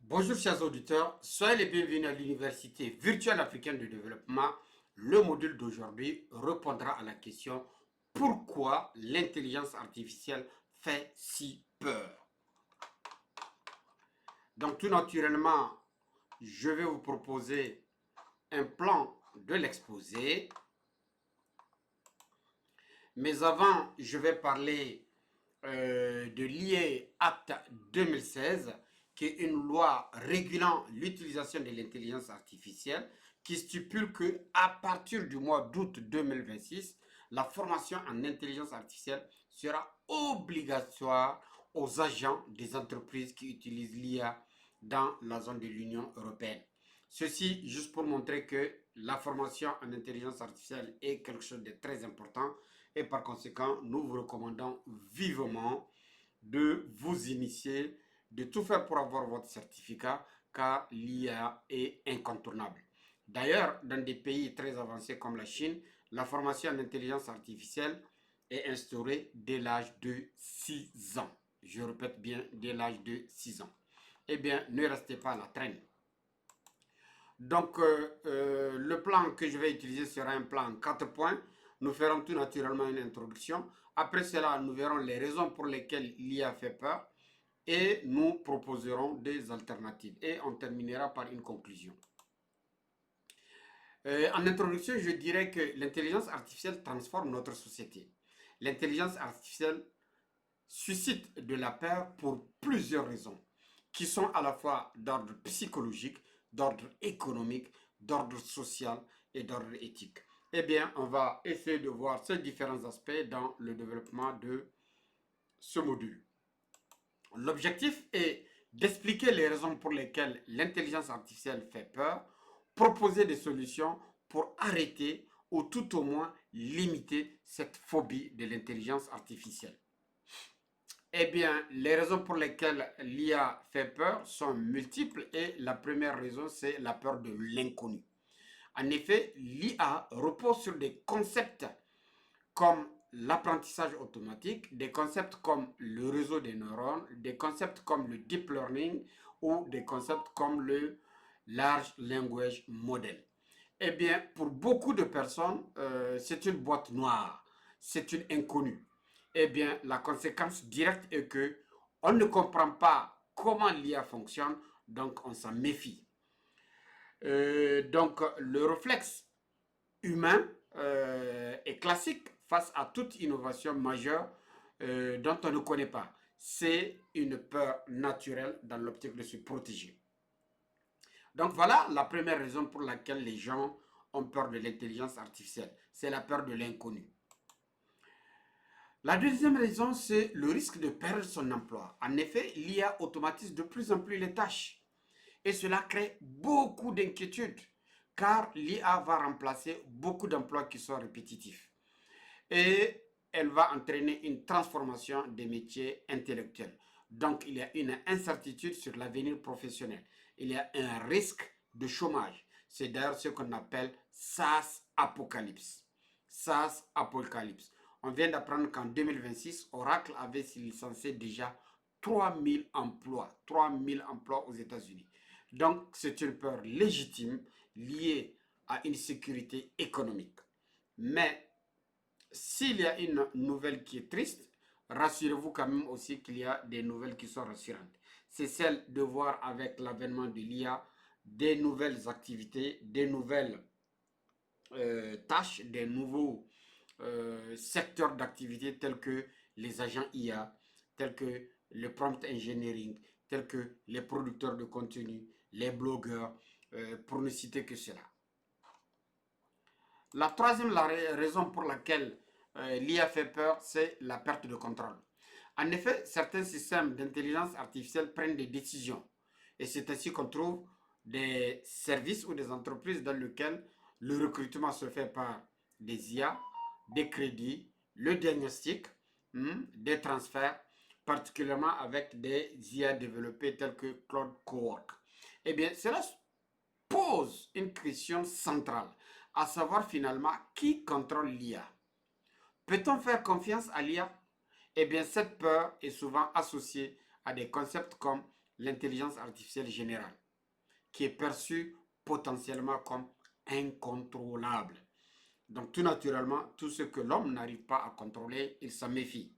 Bonjour chers auditeurs, soyez les bienvenus à l'Université virtuelle africaine de développement. Le module d'aujourd'hui répondra à la question pourquoi l'intelligence artificielle fait si peur. Donc tout naturellement, je vais vous proposer un plan de l'exposé. Mais avant, je vais parler de l'IA Act 2016, qui est une loi régulant l'utilisation de l'intelligence artificielle, qui stipule que à partir du mois d'août 2026, la formation en intelligence artificielle sera obligatoire aux agents des entreprises qui utilisent l'IA dans la zone de l'Union européenne. Ceci juste pour montrer que la formation en intelligence artificielle est quelque chose de très important et par conséquent, nous vous recommandons vivement de vous initier, de tout faire pour avoir votre certificat car l'IA est incontournable. D'ailleurs, dans des pays très avancés comme la Chine, la formation en intelligence artificielle est instaurée dès l'âge de 6 ans. Je répète bien, dès l'âge de 6 ans. Eh bien, ne restez pas à la traîne. Donc, le plan que je vais utiliser sera un plan en 4 points. Nous ferons tout naturellement une introduction. Après cela, nous verrons les raisons pour lesquelles l'IA fait peur et nous proposerons des alternatives. Et on terminera par une conclusion. En introduction, je dirais que l'intelligence artificielle transforme notre société. L'intelligence artificielle suscite de la peur pour plusieurs raisons, qui sont à la fois d'ordre psychologique, d'ordre économique, d'ordre social et d'ordre éthique. Eh bien, on va essayer de voir ces différents aspects dans le développement de ce module. L'objectif est d'expliquer les raisons pour lesquelles l'intelligence artificielle fait peur, proposer des solutions pour arrêter ou tout au moins limiter cette phobie de l'intelligence artificielle. Eh bien, les raisons pour lesquelles l'IA fait peur sont multiples et la première raison, c'est la peur de l'inconnu. En effet, l'IA repose sur des concepts comme l'apprentissage automatique, des concepts comme le réseau des neurones, des concepts comme le deep learning ou des concepts comme le large language model. Eh bien, pour beaucoup de personnes, c'est une boîte noire, c'est une inconnue. Eh bien, la conséquence directe est que on ne comprend pas comment l'IA fonctionne, donc on s'en méfie. Donc, le réflexe humain est classique face à toute innovation majeure dont on ne connaît pas. C'est une peur naturelle dans l'optique de se protéger. Donc voilà la première raison pour laquelle les gens ont peur de l'intelligence artificielle. C'est la peur de l'inconnu. La deuxième raison, c'est le risque de perdre son emploi. En effet, l'IA automatise de plus en plus les tâches. Et cela crée beaucoup d'inquiétudes, car l'IA va remplacer beaucoup d'emplois qui sont répétitifs. Et elle va entraîner une transformation des métiers intellectuels. Donc, il y a une incertitude sur l'avenir professionnel. Il y a un risque de chômage. C'est d'ailleurs ce qu'on appelle SaaS apocalypse. SaaS apocalypse. On vient d'apprendre qu'en 2026, Oracle avait licencié déjà 3000 emplois. 3000 emplois aux États-Unis. Donc, c'est une peur légitime liée à une sécurité économique. Mais s'il y a une nouvelle qui est triste, rassurez-vous quand même aussi qu'il y a des nouvelles qui sont rassurantes. C'est celle de voir avec l'avènement de l'IA des nouvelles activités, des nouvelles tâches, des nouveaux secteurs d'activité tels que les agents IA, tels que le prompt engineering, tels que les producteurs de contenu, les blogueurs, pour ne citer que cela. La troisième raison pour laquelle l'IA fait peur, c'est la perte de contrôle. En effet, certains systèmes d'intelligence artificielle prennent des décisions. Et c'est ainsi qu'on trouve des services ou des entreprises dans lesquelles le recrutement se fait par des IA, des crédits, le diagnostic, des transferts, particulièrement avec des IA développés tels que Cloud Cowork. Eh bien, cela pose une question centrale, à savoir finalement qui contrôle l'IA. Peut-on faire confiance à l'IA? Eh bien, cette peur est souvent associée à des concepts comme l'intelligence artificielle générale, qui est perçue potentiellement comme incontrôlable. Donc tout naturellement, tout ce que l'homme n'arrive pas à contrôler, il s'en méfie.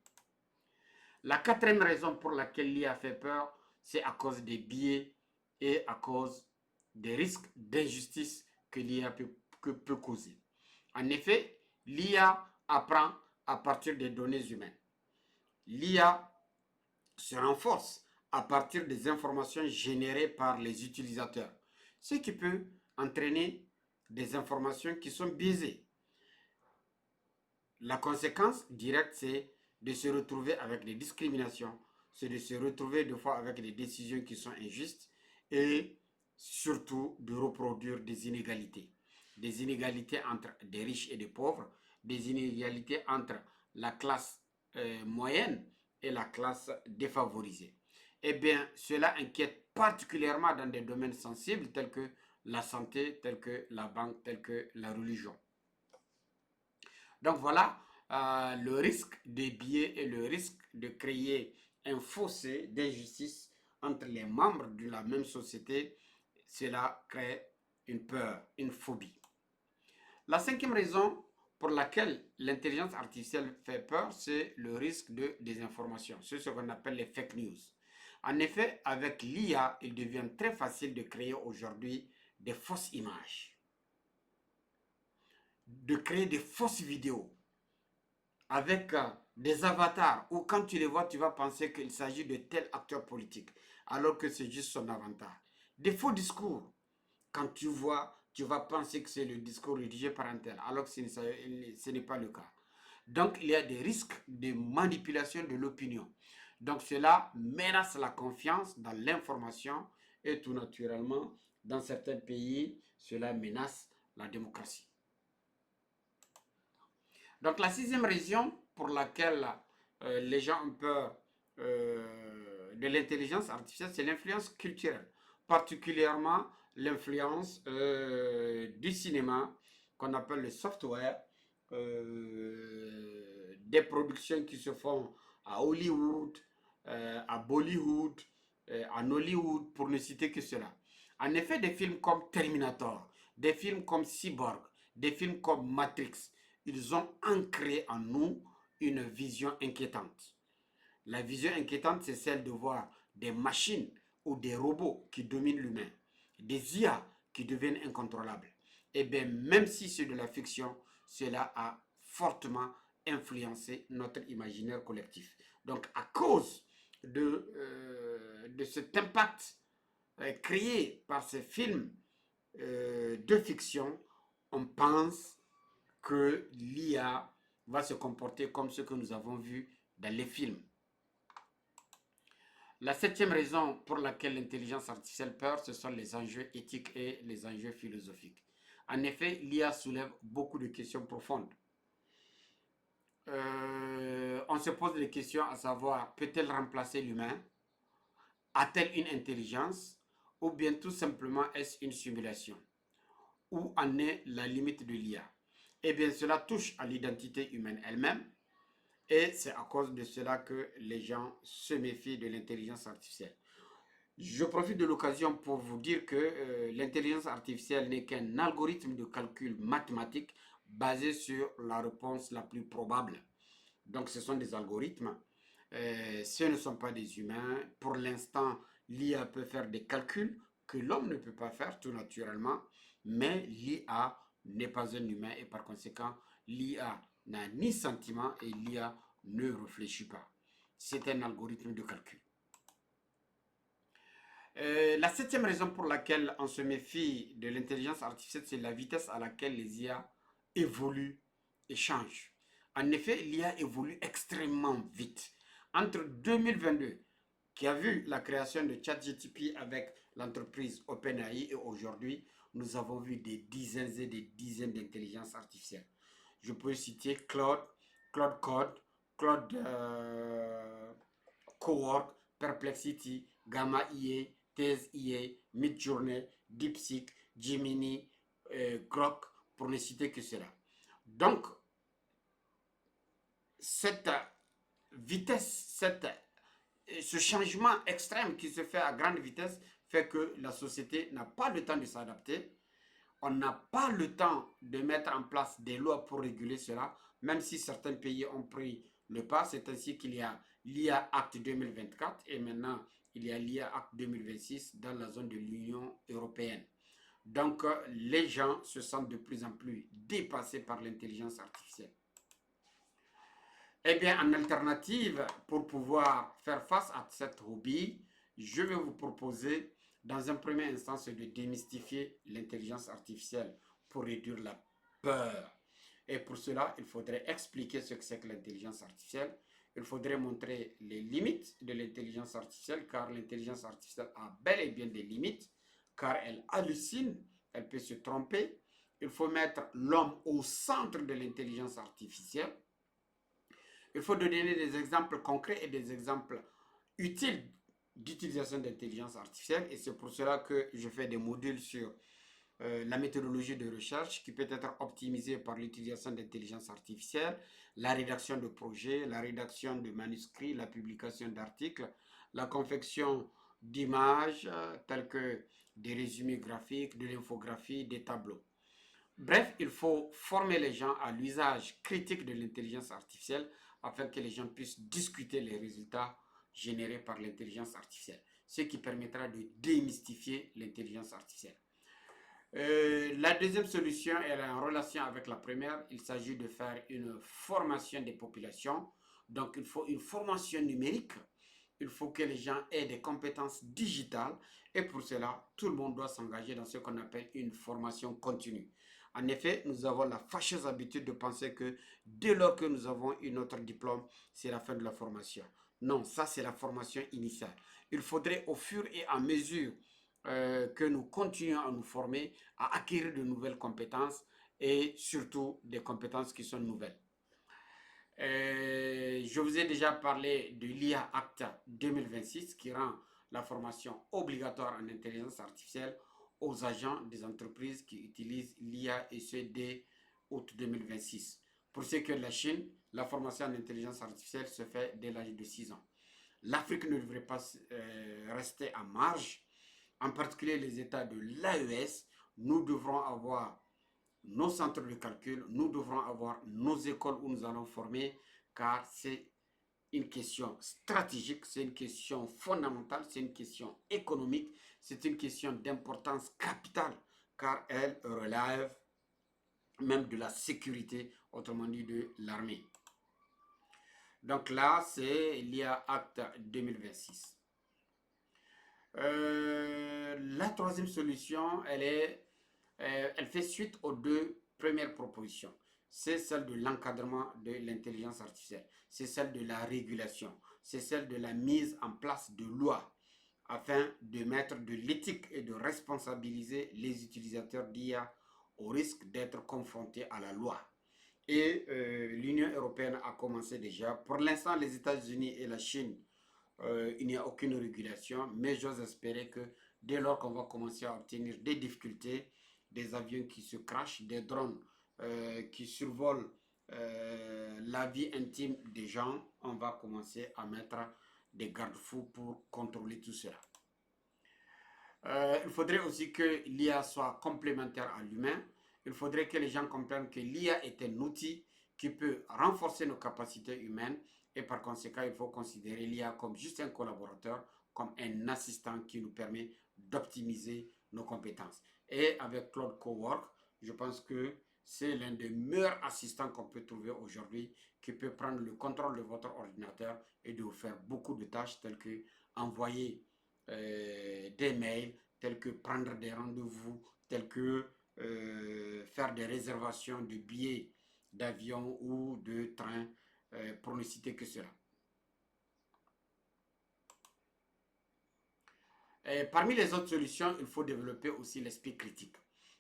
La quatrième raison pour laquelle l'IA fait peur, c'est à cause des biais et à cause des risques d'injustice que l'IA peut causer. En effet, l'IA apprend à partir des données humaines. L'IA se renforce à partir des informations générées par les utilisateurs, ce qui peut entraîner des informations qui sont biaisées. La conséquence directe, c'est de se retrouver avec des discriminations, c'est de se retrouver des fois avec des décisions qui sont injustes et surtout de reproduire des inégalités. Des inégalités entre des riches et des pauvres, des inégalités entre la classe moyenne et la classe défavorisée. Eh bien, cela inquiète particulièrement dans des domaines sensibles tels que la santé, tels que la banque, tels que la religion. Donc voilà le risque des biais et le risque de créer un fossé d'injustice entre les membres de la même société. Cela crée une peur, une phobie. La cinquième raison pour laquelle l'intelligence artificielle fait peur, c'est le risque de désinformation. C'est ce qu'on appelle les fake news. En effet, avec l'IA, il devient très facile de créer aujourd'hui des fausses images, de créer des fausses vidéos avec des avatars où quand tu les vois, tu vas penser qu'il s'agit de tel acteur politique, alors que c'est juste son avatar. Des faux discours, quand tu vois, tu vas penser que c'est le discours rédigé par un tel, alors que ce n'est pas le cas. Donc, il y a des risques de manipulation de l'opinion. Donc, cela menace la confiance dans l'information et tout naturellement, dans certains pays, cela menace la démocratie. Donc, la sixième raison pour laquelle les gens ont peur de l'intelligence artificielle, c'est l'influence culturelle, particulièrement l'influence du cinéma qu'on appelle le software, des productions qui se font à Hollywood, à Bollywood, en Hollywood, pour ne citer que cela. En effet, des films comme Terminator, des films comme Cyborg, des films comme Matrix, ils ont ancré en nous une vision inquiétante. La vision inquiétante, c'est celle de voir des machines ou des robots qui dominent l'humain, des IA qui deviennent incontrôlables. Et bien, même si c'est de la fiction, cela a fortement influencé notre imaginaire collectif. Donc, à cause de cet impact créé par ces films de fiction, on pense que l'IA va se comporter comme ce que nous avons vu dans les films. La septième raison pour laquelle l'intelligence artificielle peur, ce sont les enjeux éthiques et les enjeux philosophiques. En effet, l'IA soulève beaucoup de questions profondes. On se pose des questions à savoir, peut-elle remplacer l'humain? A-t-elle une intelligence? Ou bien tout simplement est-ce une simulation? Où en est la limite de l'IA? Eh bien, cela touche à l'identité humaine elle-même. Et c'est à cause de cela que les gens se méfient de l'intelligence artificielle. Je profite de l'occasion pour vous dire que l'intelligence artificielle n'est qu'un algorithme de calcul mathématique basé sur la réponse la plus probable. Donc ce sont des algorithmes. Ce ne sont pas des humains. Pour l'instant, l'IA peut faire des calculs que l'homme ne peut pas faire tout naturellement. Mais l'IA n'est pas un humain et par conséquent, l'IA n'a ni sentiment et l'IA ne réfléchit pas. C'est un algorithme de calcul. La septième raison pour laquelle on se méfie de l'intelligence artificielle, c'est la vitesse à laquelle les IA évoluent et changent. En effet, l'IA évolue extrêmement vite. Entre 2022, qui a vu la création de ChatGPT avec l'entreprise OpenAI, et aujourd'hui, nous avons vu des dizaines et des dizaines d'intelligences artificielles. Je peux citer Claude, Claude Code, Claude Cowork, Perplexity, Gamma IA, Thèse IA, Midjourney, DeepSeek, Gemini, Grok, pour ne citer que cela. Donc, cette vitesse, cette ce changement extrême qui se fait à grande vitesse fait que la société n'a pas le temps de s'adapter. On n'a pas le temps de mettre en place des lois pour réguler cela, même si certains pays ont pris le pas. C'est ainsi qu'il y a l'IA Act 2024 et maintenant il y a l'IA Act 2026 dans la zone de l'Union européenne. Donc les gens se sentent de plus en plus dépassés par l'intelligence artificielle. Eh bien, en alternative, pour pouvoir faire face à cette hobby, je vais vous proposer, dans un premier instant, de démystifier l'intelligence artificielle pour réduire la peur. Et pour cela, il faudrait expliquer ce que c'est que l'intelligence artificielle. Il faudrait montrer les limites de l'intelligence artificielle, car l'intelligence artificielle a bel et bien des limites, car elle hallucine, elle peut se tromper. Il faut mettre l'homme au centre de l'intelligence artificielle. Il faut donner des exemples concrets et des exemples utiles d'utilisation d'intelligence artificielle. Et c'est pour cela que je fais des modules sur la méthodologie de recherche qui peut être optimisée par l'utilisation d'intelligence artificielle, la rédaction de projets, la rédaction de manuscrits, la publication d'articles, la confection d'images telles que des résumés graphiques, de l'infographie, des tableaux. Bref, il faut former les gens à l'usage critique de l'intelligence artificielle afin que les gens puissent discuter les résultats générés par l'intelligence artificielle, ce qui permettra de démystifier l'intelligence artificielle. La deuxième solution est en relation avec la première. Il s'agit de faire une formation des populations. Donc, il faut une formation numérique. Il faut que les gens aient des compétences digitales. Et pour cela, tout le monde doit s'engager dans ce qu'on appelle une formation continue. En effet, nous avons la fâcheuse habitude de penser que dès lors que nous avons un autre diplôme, c'est la fin de la formation. Non, ça c'est la formation initiale. Il faudrait au fur et à mesure que nous continuons à nous former, à acquérir de nouvelles compétences et surtout des compétences qui sont nouvelles. Je vous ai déjà parlé de l'IA Act 2026 qui rend la formation obligatoire en intelligence artificielle aux agents des entreprises qui utilisent l'IA et ce dès août 2026. Pour ce qui est de la Chine, la formation en intelligence artificielle se fait dès l'âge de 6 ans. L'Afrique ne devrait pas rester en marge, en particulier les États de l'AES. Nous devrons avoir nos centres de calcul, nous devrons avoir nos écoles où nous allons former, car c'est une question stratégique, c'est une question fondamentale, c'est une question économique, c'est une question d'importance capitale, car elle relève même de la sécurité, autrement dit de l'armée. Donc là, c'est l'IA Act 2026. La troisième solution, elle fait suite aux deux premières propositions. C'est celle de l'encadrement de l'intelligence artificielle. C'est celle de la régulation. C'est celle de la mise en place de lois afin de mettre de l'éthique et de responsabiliser les utilisateurs d'IA au risque d'être confrontés à la loi. Et l'Union européenne a commencé déjà. Pour l'instant, les États-Unis et la Chine, il n'y a aucune régulation, mais j'ose espérer que dès lors qu'on va commencer à obtenir des difficultés, des avions qui se crashent, des drones qui survolent la vie intime des gens, on va commencer à mettre des garde-fous pour contrôler tout cela. Il faudrait aussi que l'IA soit complémentaire à l'humain. Il faudrait que les gens comprennent que l'IA est un outil qui peut renforcer nos capacités humaines et par conséquent, il faut considérer l'IA comme juste un collaborateur, comme un assistant qui nous permet d'optimiser nos compétences. Et avec Claude Cowork, je pense que c'est l'un des meilleurs assistants qu'on peut trouver aujourd'hui qui peut prendre le contrôle de votre ordinateur et de vous faire beaucoup de tâches telles que envoyer des mails, tels que prendre des rendez-vous, tels que faire des réservations de billets d'avion ou de train, pour ne citer que cela. Et parmi les autres solutions, il faut développer aussi l'esprit critique.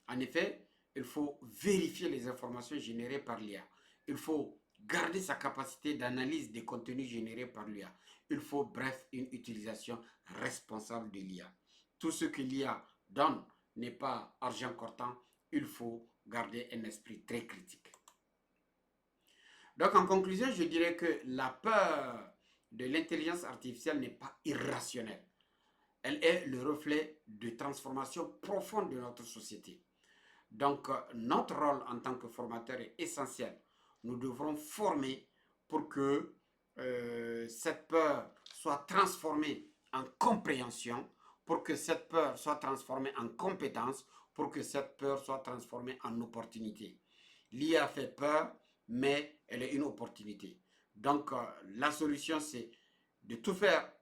En effet, il faut vérifier les informations générées par l'IA. Il faut garder sa capacité d'analyse des contenus générés par l'IA. Il faut, bref, une utilisation responsable de l'IA. Tout ce que l'IA donne n'est pas argent comptant. Il faut garder un esprit très critique. Donc, en conclusion, je dirais que la peur de l'intelligence artificielle n'est pas irrationnelle. Elle est le reflet de transformation profonde de notre société. Donc, notre rôle en tant que formateur est essentiel. Nous devrons former pour que cette peur soit transformée en compréhension, pour que cette peur soit transformée en compétence, pour que cette peur soit transformée en opportunité. L'IA fait peur, mais elle est une opportunité. Donc, la solution, c'est de tout faire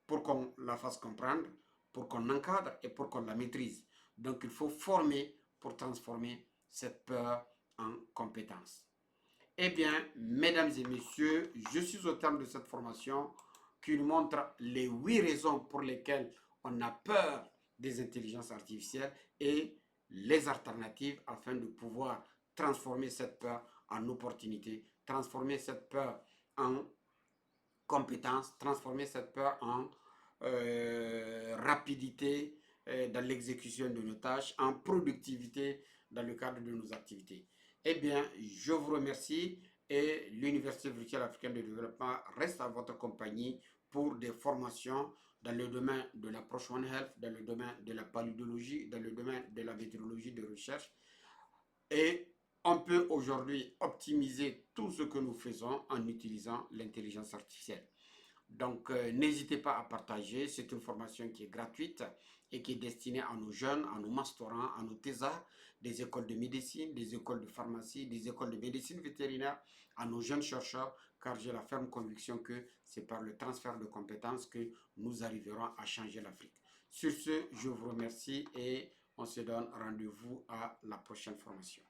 pour qu'on la fasse comprendre, pour qu'on l'encadre et pour qu'on la maîtrise. Donc, il faut former pour transformer cette peur en compétence. Eh bien, mesdames et messieurs, je suis au terme de cette formation qui nous montre les 8 raisons pour lesquelles on a peur des intelligences artificielles et les alternatives afin de pouvoir transformer cette peur en opportunité, transformer cette peur en compétence, transformer cette peur en rapidité dans l'exécution de nos tâches, en productivité dans le cadre de nos activités. Eh bien, je vous remercie et l'Université virtuelle africaine de développement reste à votre compagnie pour des formations dans le domaine de l'approche One Health, dans le domaine de la paludologie, dans le domaine de la météorologie de recherche. Et on peut aujourd'hui optimiser tout ce que nous faisons en utilisant l'intelligence artificielle. Donc, n'hésitez pas à partager. C'est une formation qui est gratuite et qui est destinée à nos jeunes, à nos masterants, à nos thésards, des écoles de médecine, des écoles de pharmacie, des écoles de médecine vétérinaire, à nos jeunes chercheurs, car j'ai la ferme conviction que c'est par le transfert de compétences que nous arriverons à changer l'Afrique. Sur ce, je vous remercie et on se donne rendez-vous à la prochaine formation.